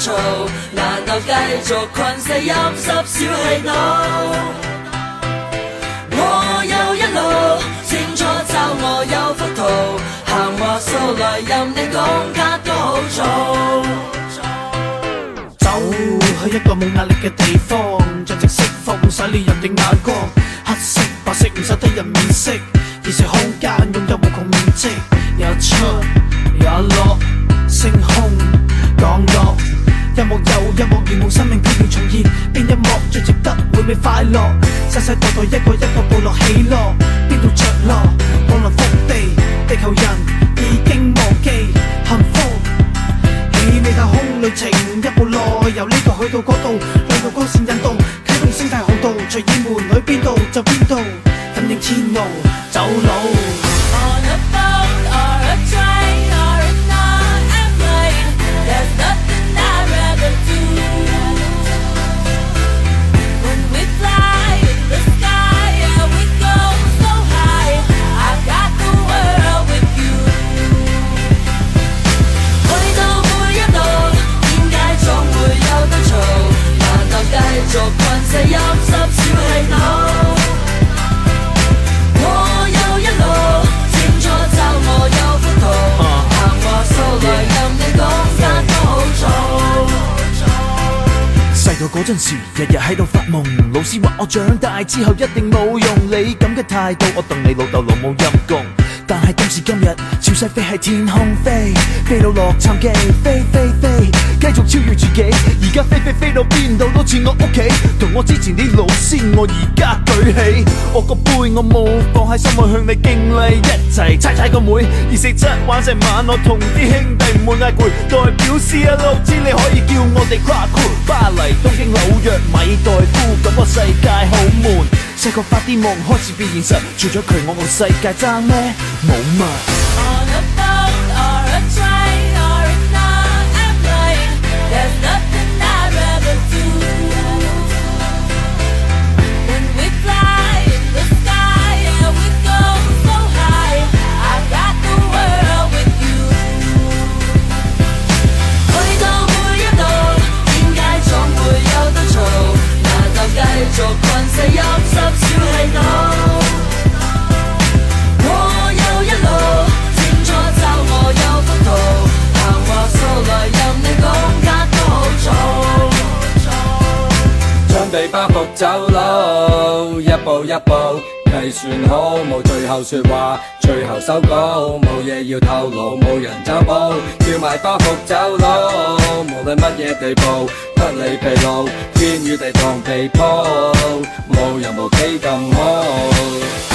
嘈，難道繼續困死陰濕小氣腦？我有一路清楚找我有幅圖，行話數來任你講卡都好做。走去一個冇壓力嘅地方，盡情釋放洗練人嘅眼光，黑色白色唔使得人面色，而是空間擁有無窮面積，有出有落，星空降落，一幕又一幕如無生命飄渺重現，邊一幕最值得每秒快樂？世世代代一個一個部落起落，邊度着落？降臨福地，地球人已經忘記幸福。氣味太空旅程一步內，由呢度去到嗰度，兩道光線引導，啟動星際航道，隨意門去邊度就邊度，反應天路走路。On a boat or a train or an airplane, there's nothing I'd rather do. When we fly in the sky and we go so high, I've got the world with you. 去到每一度，點解總會有得嘈？難道繼續困死陰濕小氣腦？我有一路清楚找我有幅圖，行話數來任你講間都好做。細個嗰陣時，日日喺度發夢，老師話我長大之後一定冇用，你咁嘅態度，我戥你老豆老母陰公。但係今時今日，潮勢飛喺天空飛，飛到洛杉磯，飛飛飛，繼續超越自己。而家飛到邊度都似我屋企，同我之前啲老師，我而家舉起我個杯，我冇放喺心內向你敬禮，一齊猜個妹，二四七玩成晚，我同啲兄弟唔會嗌攰，代表46知你可以叫我哋跨闊巴黎、東京、紐約、米代夫，咁個世界好悶。細個發啲夢開始變現實，除咗佢我個世界爭咩？冇嘛。On a boat or a train or an airplane, there's nothing I'd rather do. When we fly in the sky and we go so high, I've got the world with you. 去到每一度，點解總會有得嘈？難道繼續困死陰濕小氣腦？我有一路清楚找我有幅圖，行話數來任你講間都好做。將地包袱走佬，一步一步計算好，冇最後說話，最後收稿，冇嘢要透露，冇人走步，叫埋包袱走佬，無論乜嘢地步，得你疲勞，天與地同被鋪，冇人無幾咁好。